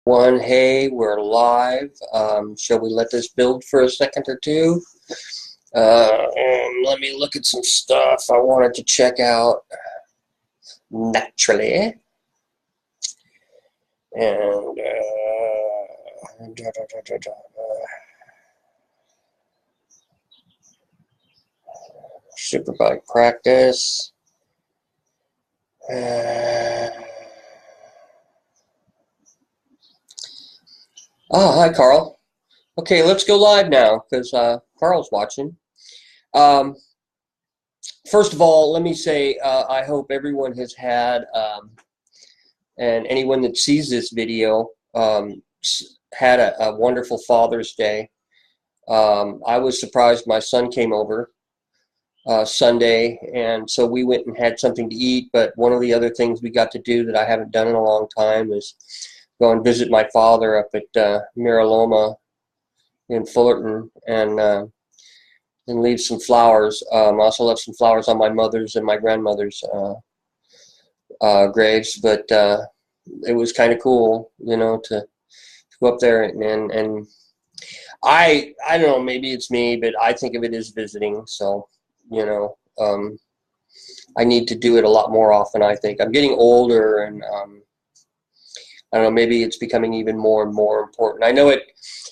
One, hey, we're live. Shall we let this build for a second or two? Let me look at some stuff I wanted to check out naturally. And Superbike practice. Hi, Carl. Okay, let's go live now because Carl's watching. First of all, let me say I hope everyone has had, and anyone that sees this video, had a wonderful Father's Day. I was surprised my son came over Sunday, and so we went and had something to eat. But one of the other things we got to do that I haven't done in a long time is go and visit my father up at Miraloma in Fullerton and leave some flowers. I also left some flowers on my mother's and my grandmother's graves. But it was kind of cool, you know, to go up there and I don't know, maybe it's me, but I think of it as visiting. So, you know, I need to do it a lot more often. I think I'm getting older, and I don't know, maybe it's becoming even more and more important. I know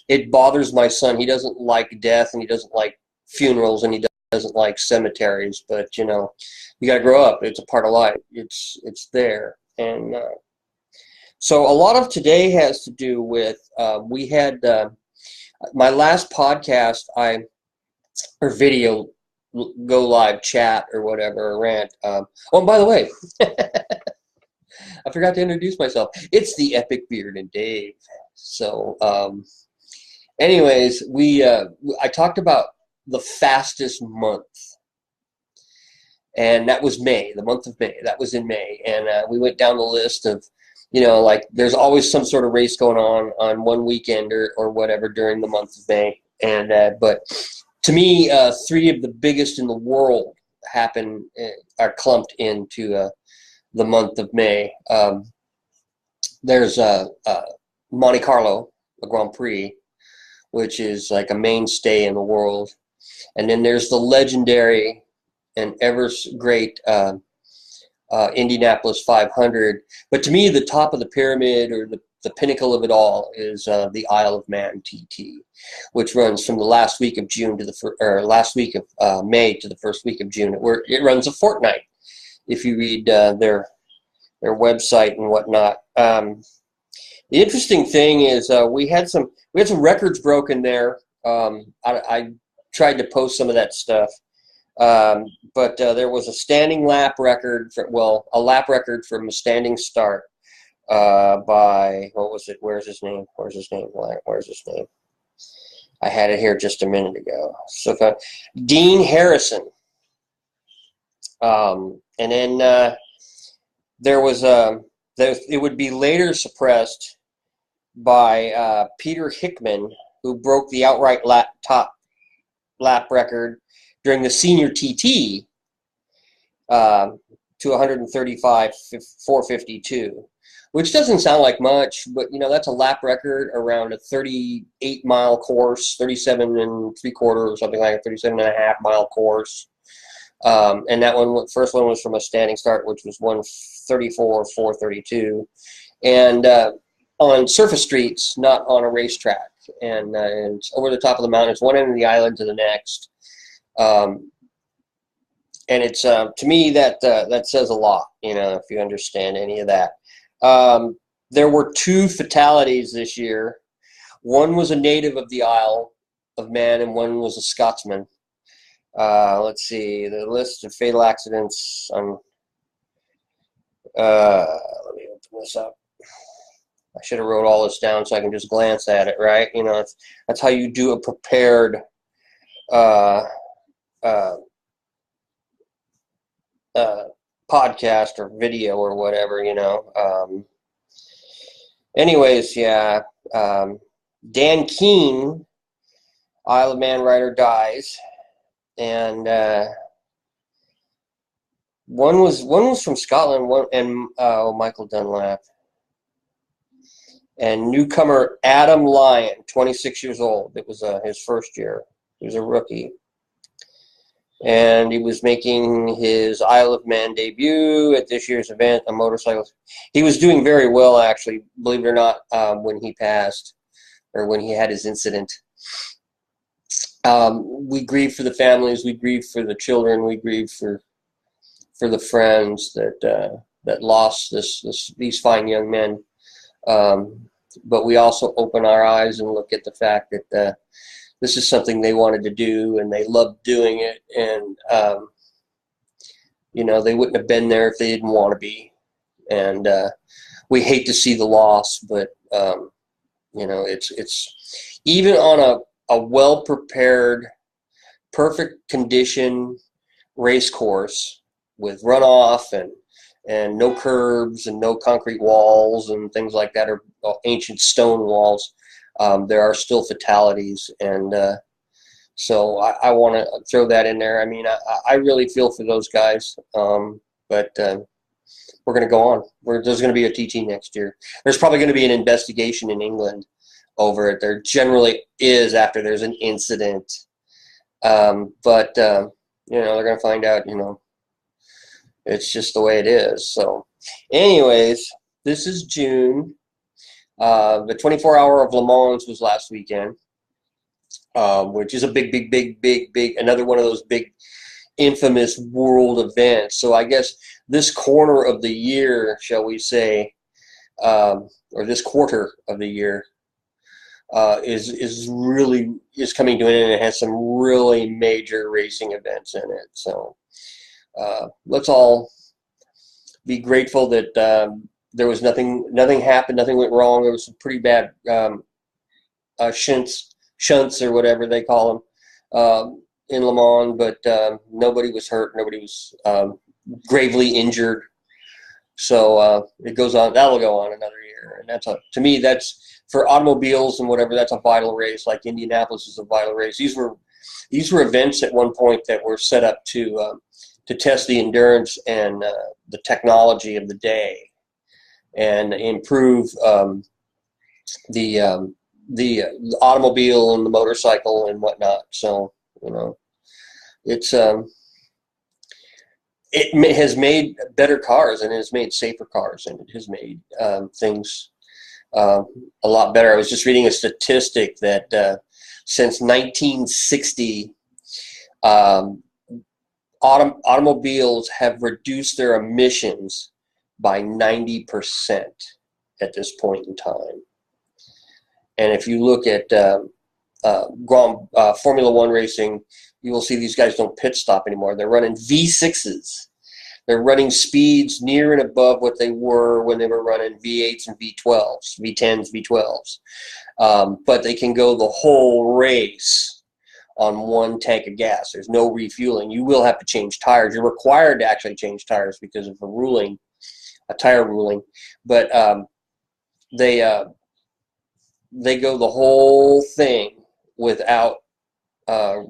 it bothers my son. He doesn't like death, and he doesn't like funerals, and he doesn't like cemeteries. But you know, you got to grow up. It's a part of life. It's there, and so a lot of today has to do with we had my last podcast, or video, go live chat or whatever, or rant. Oh, and by the way, I forgot to introduce myself. It's the Epic Beard and Dave. So, anyways, I talked about the fastest month, and that was May, the month of May. That was in May, and we went down the list of, you know, like there's always some sort of race going on one weekend or whatever during the month of May, and but to me, three of the biggest in the world are clumped into the month of May. There's Monte Carlo, a Grand Prix, which is like a mainstay in the world. And then there's the legendary and ever great Indianapolis 500. But to me, the top of the pyramid, or the pinnacle of it all, is the Isle of Man TT, which runs from the last week of June to last week of May to the first week of June. It runs a fortnight if you read their website and whatnot. The interesting thing is we had some records broken there. I tried to post some of that stuff, but there was a standing lap record a lap record from a standing start by, what was it? Where's his name? I had it here just a minute ago. So Dean Harrison. And then there was it would be later suppressed by Peter Hickman, who broke the outright top lap record during the senior TT to 135.452, which doesn't sound like much, but you know, that's a lap record around a 38-mile course, 37 and three quarter or something like a 37 and a half mile course. And that first one was from a standing start, which was 134.432, and on surface streets, not on a racetrack. And it's over the top of the mountain. It's one end of the island to the next. And it's to me that says a lot, you know, if you understand any of that. There were 2 fatalities this year. One was a native of the Isle of Man, and one was a Scotsman. Let's see the list of fatal accidents on. Let me open this up. I should have wrote all this down so I can just glance at it, right? You know, that's how you do a prepared podcast or video or whatever, you know. Anyways, yeah. Dan Keene, Isle of Man rider, dies, and one was from Scotland. Michael Dunlap. And newcomer Adam Lyon, 26 years old. It was his first year. He was a rookie. And he was making his Isle of Man debut at this year's event, a motorcycle. He was doing very well, actually, believe it or not, when he passed, or when he had his incident. We grieve for the families, we grieve for the children, we grieve for the friends that lost these fine young men. But we also open our eyes and look at the fact that this is something they wanted to do, and they loved doing it, and they wouldn't have been there if they didn't want to be. And we hate to see the loss, but it's even on a well-prepared, perfect condition race course with runoff and no curbs and no concrete walls and things like that, or ancient stone walls. There are still fatalities, and so I want to throw that in there. I mean, I really feel for those guys, but we're going to go on. There's going to be a TT next year. There's probably going to be an investigation in England over it. There generally is after there's an incident, but they're going to find out. It's just the way it is. So, anyways, this is June. The 24-hour of Le Mans was last weekend, which is a big, another one of those big, infamous world events. So I guess this corner of the year, shall we say, or this quarter of the year, is coming to an end, and it has some really major racing events in it. So let's all be grateful that there was nothing happened, nothing went wrong. There was some pretty bad shunts or whatever they call them in Le Mans, but nobody was hurt, nobody was gravely injured. So it goes on. That'll go on another year, and to me that's for automobiles and whatever. That's a vital race. Like Indianapolis is a vital race. These were events at one point that were set up to test the endurance and the technology of the day, and improve the automobile and the motorcycle and whatnot. So it's it has made better cars, and it has made safer cars, and it has made things a lot better. I was just reading a statistic that since 1960, automobiles have reduced their emissions by 90% at this point in time. And if you look at Formula One racing, you will see these guys don't pit stop anymore. They're running V6s. They're running speeds near and above what they were when they were running V8s and V12s, V10s, V12s. But they can go the whole race on one tank of gas. There's no refueling. You will have to change tires. You're required to actually change tires because of a tire ruling. But they go the whole thing without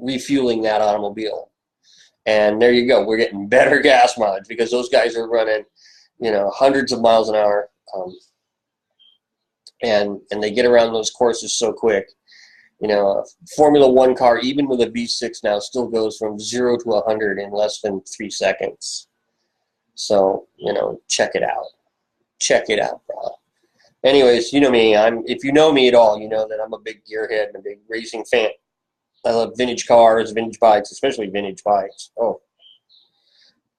refueling that automobile. And there you go. We're getting better gas mileage because those guys are running, hundreds of miles an hour, and they get around those courses so quick. A Formula One car, even with a V6 now, still goes from 0 to 100 in less than 3 seconds. So, check it out. Check it out, bro. Anyways, you know me. If you know me at all, you know that I'm a big gearhead and a big racing fan. I love vintage cars, vintage bikes, especially vintage bikes. Oh,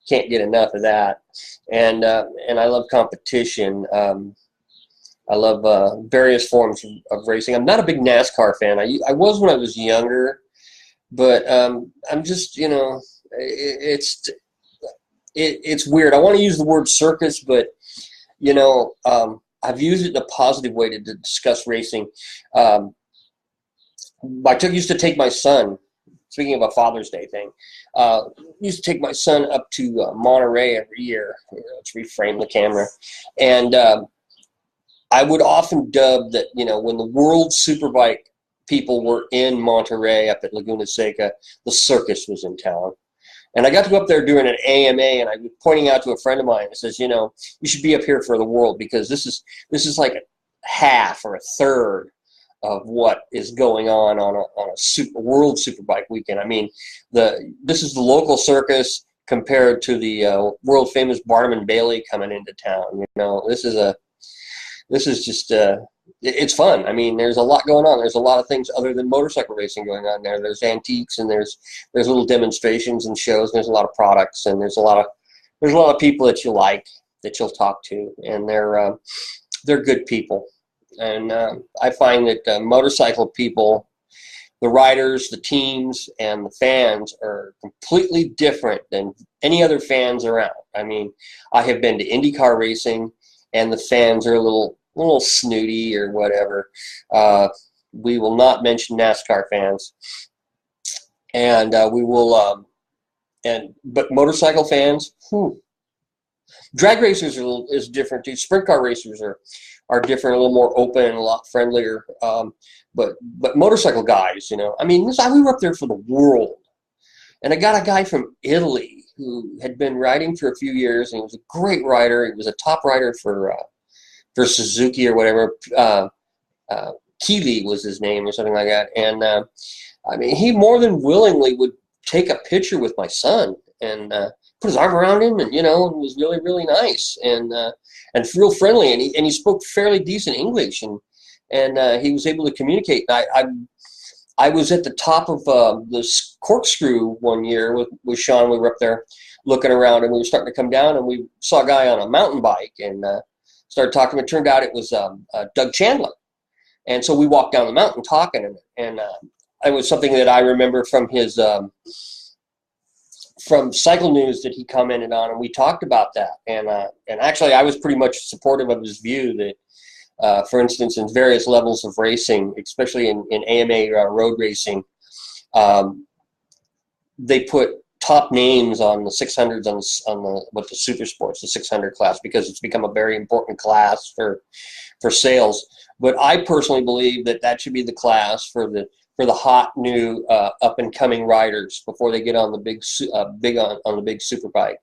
can't get enough of that. And I love competition. I love various forms of racing. I'm not a big NASCAR fan. I was when I was younger, but I'm just, it's weird. I want to use the word circus, but I've used it in a positive way to discuss racing. I used to take my son, speaking of a Father's Day thing, used to take my son up to Monterey every year. Let's reframe the camera. And I would often dub that, when the World Superbike people were in Monterey up at Laguna Seca, the circus was in town. And I got to go up there during an AMA, and I was pointing out to a friend of mine that says, you should be up here for the World, because this is like half or a third of what is going on a world superbike weekend. I mean, this is the local circus compared to the world famous Barnum and Bailey coming into town. You know, this is just it's fun. I mean, there's a lot going on. There's a lot of things other than motorcycle racing going on there. There's antiques, and there's little demonstrations and shows. And there's a lot of products, and there's a lot of people that you like, that you'll talk to, and they're good people. And I find that motorcycle people, the riders, the teams, and the fans are completely different than any other fans around. I mean, I have been to IndyCar racing, and the fans are a little snooty or whatever. We will not mention NASCAR fans, and we will. But motorcycle fans, drag racers is different too. Sprint car racers are different, a little more open and a lot friendlier. But motorcycle guys, you know, I mean, we were up there for the world, and I got a guy from Italy who had been riding for a few years, and he was a great rider. He was a top rider for Suzuki or whatever. Keeley was his name or something like that. And I mean, he more than willingly would take a picture with my son and put his arm around him, and, you know, it was really, really nice and real friendly. And he spoke fairly decent English, and he was able to communicate. I was at the top of this corkscrew one year with Sean. We were up there looking around, and we were starting to come down, and we saw a guy on a mountain bike and started talking. It turned out it was Doug Chandler. And so we walked down the mountain talking, and it was something that I remember from his from Cycle News that he commented on, and we talked about that. And actually, I was pretty much supportive of his view that, for instance, in various levels of racing, especially in AMA road racing, they put top names on the 600s on the super sports, the 600 class, because it's become a very important class for sales. But I personally believe that should be the class for the hot new up and coming riders before they get on the big on the big super bike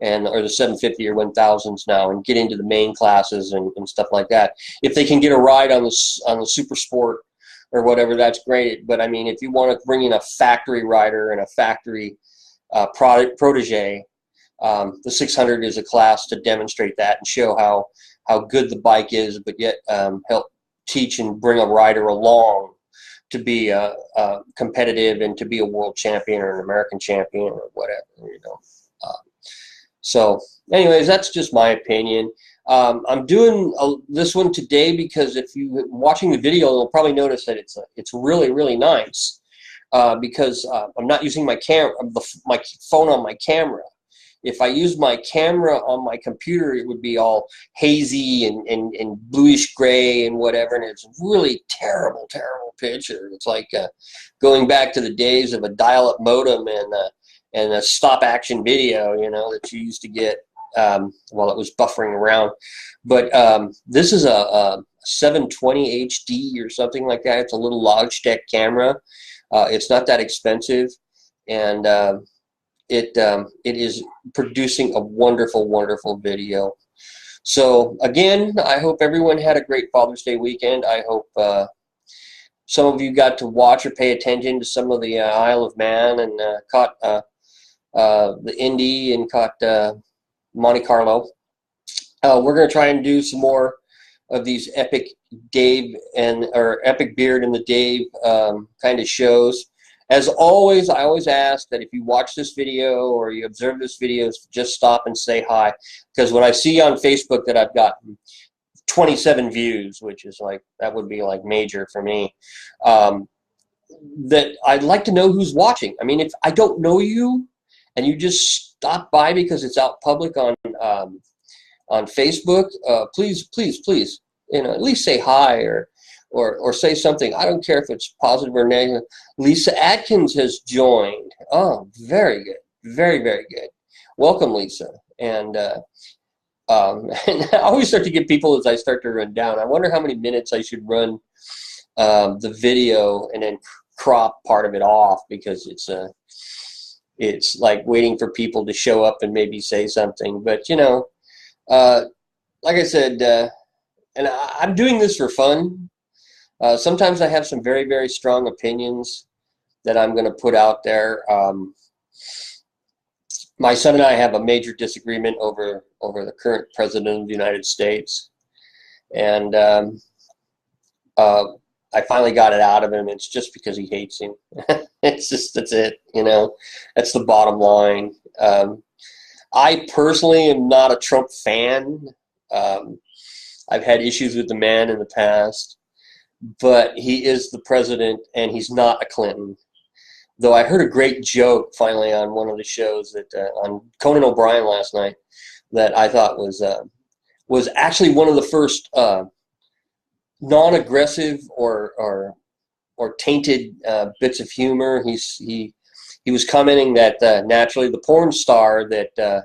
or the 750 or 1000s now, and get into the main classes and stuff like that. If they can get a ride on the super sport or whatever, that's great. But I mean, if you want to bring in a factory rider and a factory protege, the 600 is a class to demonstrate that and show how good the bike is, but yet help teach and bring a rider along to be competitive and to be a world champion or an American champion or whatever, you know. So anyways, that's just my opinion. I'm doing this one today because if you're watching the video, you'll probably notice that it's really, really nice because I'm not using my phone on my camera. If I use my camera on my computer, it would be all hazy and bluish gray and whatever, and it's a really terrible, terrible picture. It's like going back to the days of a dial-up modem and a stop-action video, you know, that you used to get while it was buffering around. But this is a 720 HD or something like that. It's a little Logitech camera. It's not that expensive, and it is producing a wonderful, wonderful video. So again, I hope everyone had a great Father's Day weekend. I hope some of you got to watch or pay attention to some of the Isle of Man and caught the Indy and caught Monte Carlo. We're going to try and do some more of these epic Dave or epic Beard and the Dave kind of shows. As always, I always ask that if you watch this video or you observe this video, just stop and say hi. Because when I see on Facebook that I've got 27 views, which is like, that would be like major for me, that I'd like to know who's watching. I mean, if I don't know you and you just stop by because it's out public on Facebook, please, please, please, you know, at least say hi or say something. I don't care if it's positive or negative. Lisa Atkins has joined. Oh, very good. Very, very good. Welcome, Lisa. And and I always start to get people as I start to run down. I wonder how many minutes I should run the video and then crop part of it off, because it's like waiting for people to show up and maybe say something. But, you know, like I said, and I'm doing this for fun. Sometimes I have some very, very strong opinions that I'm going to put out there. My son and I have a major disagreement over the current president of the United States, and uh, I finally got it out of him. It's just because he hates him. That's it. That's the bottom line. I personally am not a Trump fan. Um, I've had issues with the man in the past, but he is the president, and he's not a Clinton. Though I heard a great joke finally on one of the shows that on Conan O'Brien last night that I thought was actually one of the first non-aggressive or tainted bits of humor. He was commenting that naturally the porn star that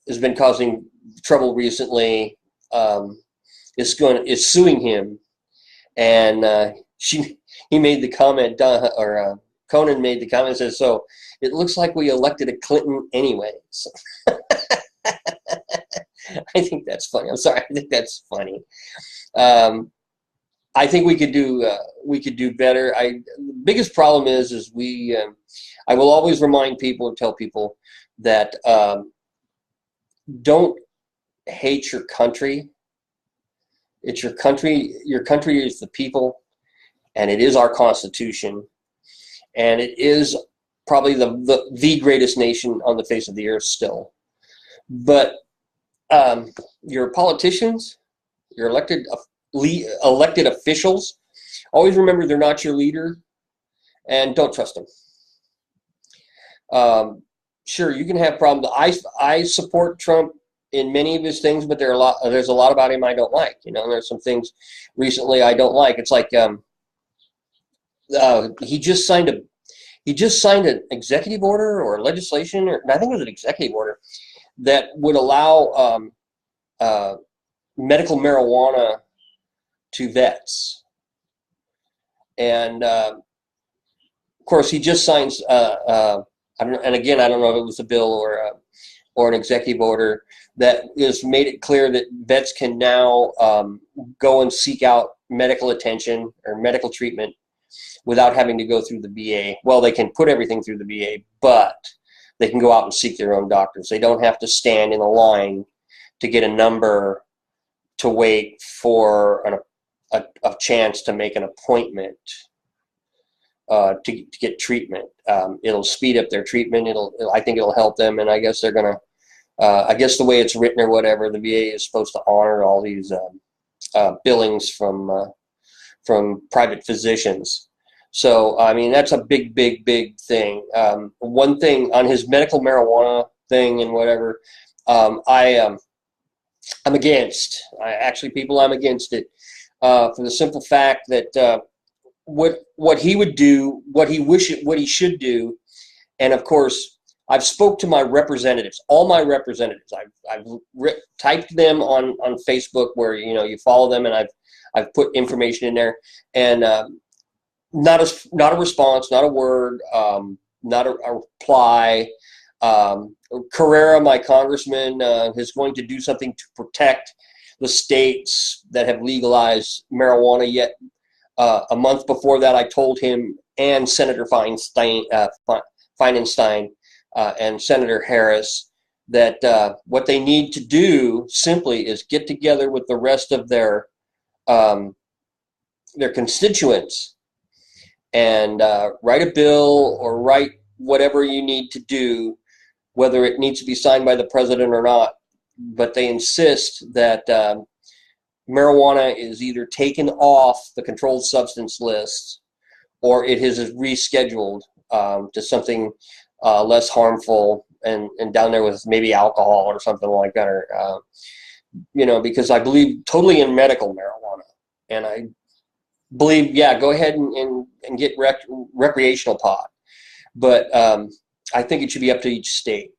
has been causing trouble recently is suing him, and he made the comment, Conan made the comment, says, so it looks like we elected a Clinton anyways. I think that's funny. I'm sorry. I think that's funny. I think we could do better. The biggest problem is I will always remind people and tell people that don't hate your country. It's your country. Your country is the people, and it is our Constitution, and it is probably the greatest nation on the face of the earth still. But your politicians, your elected officials, always remember they're not your leader, and don't trust them. Sure, you can have problems. I support Trump in many of his things, but there's a lot about him I don't like. There's some things recently I don't like. It's like he just signed an executive order or legislation, or I think it was an executive order that would allow medical marijuana to vets, and of course he just signs. And again, I don't know if it was a bill or an executive order that has made it clear that vets can now go and seek out medical attention or medical treatment without having to go through the VA. Well, they can put everything through the VA, but they can go out and seek their own doctors. They don't have to stand in a line to get a number to wait for a chance to make an appointment to get treatment. It'll speed up their treatment. I think it'll help them, and I guess they're gonna. I guess the way it's written or whatever, the VA is supposed to honor all these billings from private physicians. So, I mean, that's a big, big, big thing. One thing on his medical marijuana thing and whatever, I'm against. I'm against it for the simple fact that what he would do, what he should do, and of course, I've spoke to my representatives, all my representatives. I've typed them on Facebook where you follow them, and I've put information in there, and not a response, not a word, not a reply. Carrera, my congressman, is going to do something to protect the states that have legalized marijuana. Yet a month before that, I told him and Senator Feinstein and Senator Harris that what they need to do simply is get together with the rest of their constituents and write a bill or write whatever you need to do, whether it needs to be signed by the president or not. But they insist that marijuana is either taken off the controlled substance list or it is rescheduled to something less harmful and down there with maybe alcohol or something like that, or because I believe totally in medical marijuana, and I believe go ahead and get recreational pot, but I think it should be up to each state.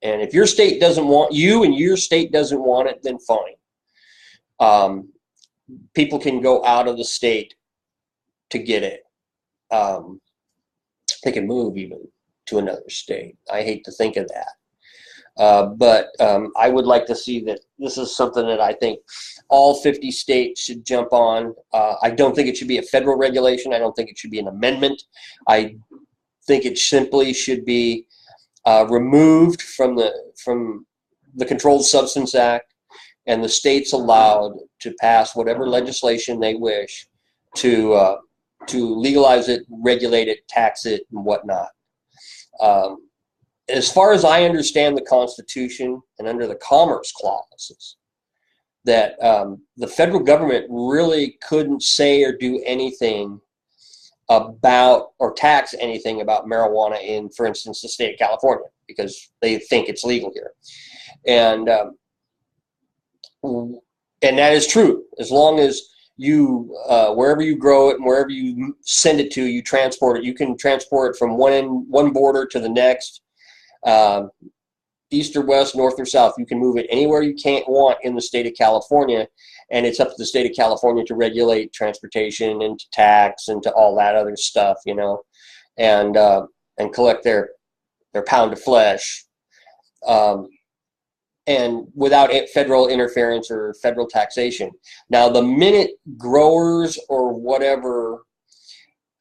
And if your state doesn't want you and your state doesn't want it, then fine. People can go out of the state to get it. They can move even to another state. I hate to think of that. But I would like to see that this is something that I think all 50 states should jump on. I don't think it should be a federal regulation. I don't think it should be an amendment. I think it simply should be removed from the Controlled Substance Act, and the states allowed to pass whatever legislation they wish to legalize it, regulate it, tax it, and whatnot. As far as I understand the Constitution and under the Commerce Clauses, that the federal government really couldn't say or do anything about or tax anything about marijuana in, for instance, the state of California, because they think it's legal here. And that is true. As long as you, wherever you grow it and wherever you send it to, you transport it. You can transport it from one border to the next, east or west, north or south. You can move it anywhere you can't want in the state of California, and it's up to the state of California to regulate transportation and to tax and to all that other stuff, you know, and collect their pound of flesh, and without federal interference or federal taxation. Now, the minute growers or whatever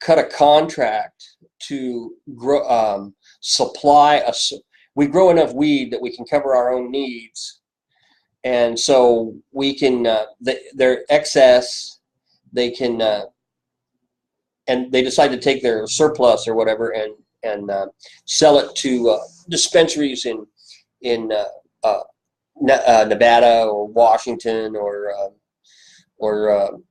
cut a contract to grow, supply we grow enough weed that we can cover our own needs, and so we can their excess, they can and they decide to take their surplus or whatever and sell it to dispensaries in Nevada or Washington or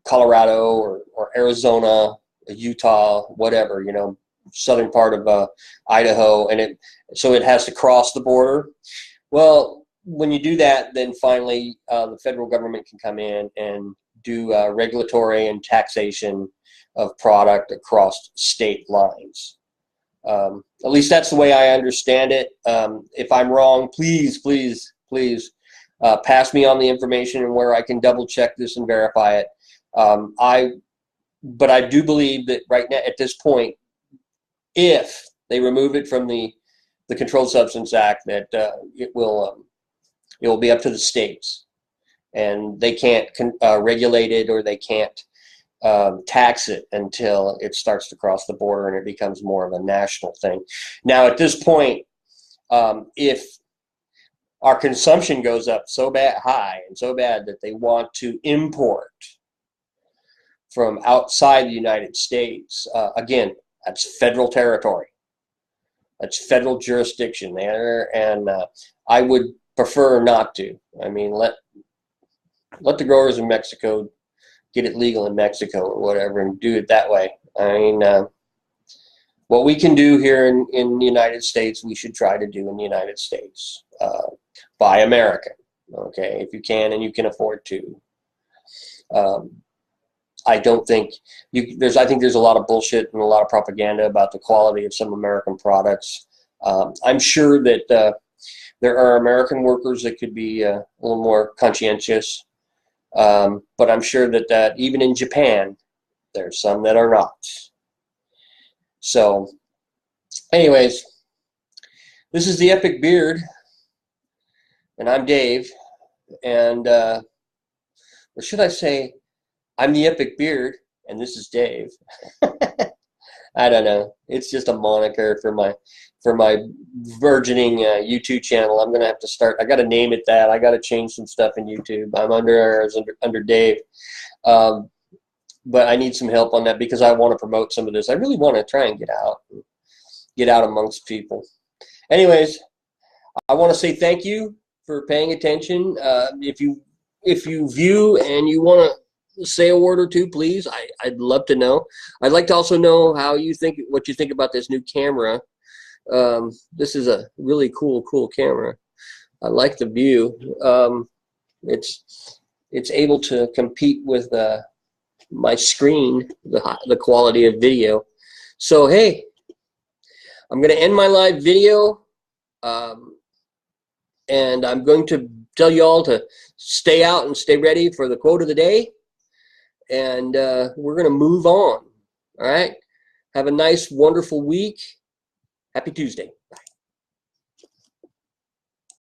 Colorado or Arizona, Utah, whatever, you know, southern part of Idaho, and so it has to cross the border. Well, when you do that, then finally the federal government can come in and do regulatory and taxation of product across state lines. At least that's the way I understand it. If I'm wrong, please pass me on the information and where I can double check this and verify it. But I do believe that right now, at this point, if they remove it from the Controlled Substance Act, that it will be up to the states, and they can't regulate it, or they can't tax it until it starts to cross the border and it becomes more of a national thing. Now, at this point, if our consumption goes up so high and so bad that they want to import from outside the United States, again, that's federal territory. That's federal jurisdiction there, and I would prefer not to. I mean, let the growers in Mexico get it legal in Mexico or whatever, and do it that way. I mean, what we can do here in the United States, we should try to do in the United States. Buy American, okay, if you can and you can afford to. I don't think I think there's a lot of bullshit and a lot of propaganda about the quality of some American products. I'm sure that there are American workers that could be a little more conscientious, but I'm sure that even in Japan, there's some that are not. So, anyways, this is the Epic Beard, and I'm Dave, and or should I say, I'm the Epic Beard, and this is Dave. I don't know. It's just a moniker for my burgeoning YouTube channel. I'm gonna have to start. I gotta name it that. I gotta change some stuff in YouTube. I'm under Dave, but I need some help on that because I want to promote some of this. I really want to try and get out amongst people. Anyways, I want to say thank you for paying attention. If you view and you want to say a word or two, please. I'd love to know. I'd like to also know what you think about this new camera. This is a really cool camera. I like the view. It's able to compete with my screen, the quality of video. So hey, I'm going to end my live video, and I'm going to tell you all to stay out and stay ready for the quote of the day. And we're going to move on. All right. Have a nice, wonderful week. Happy Tuesday.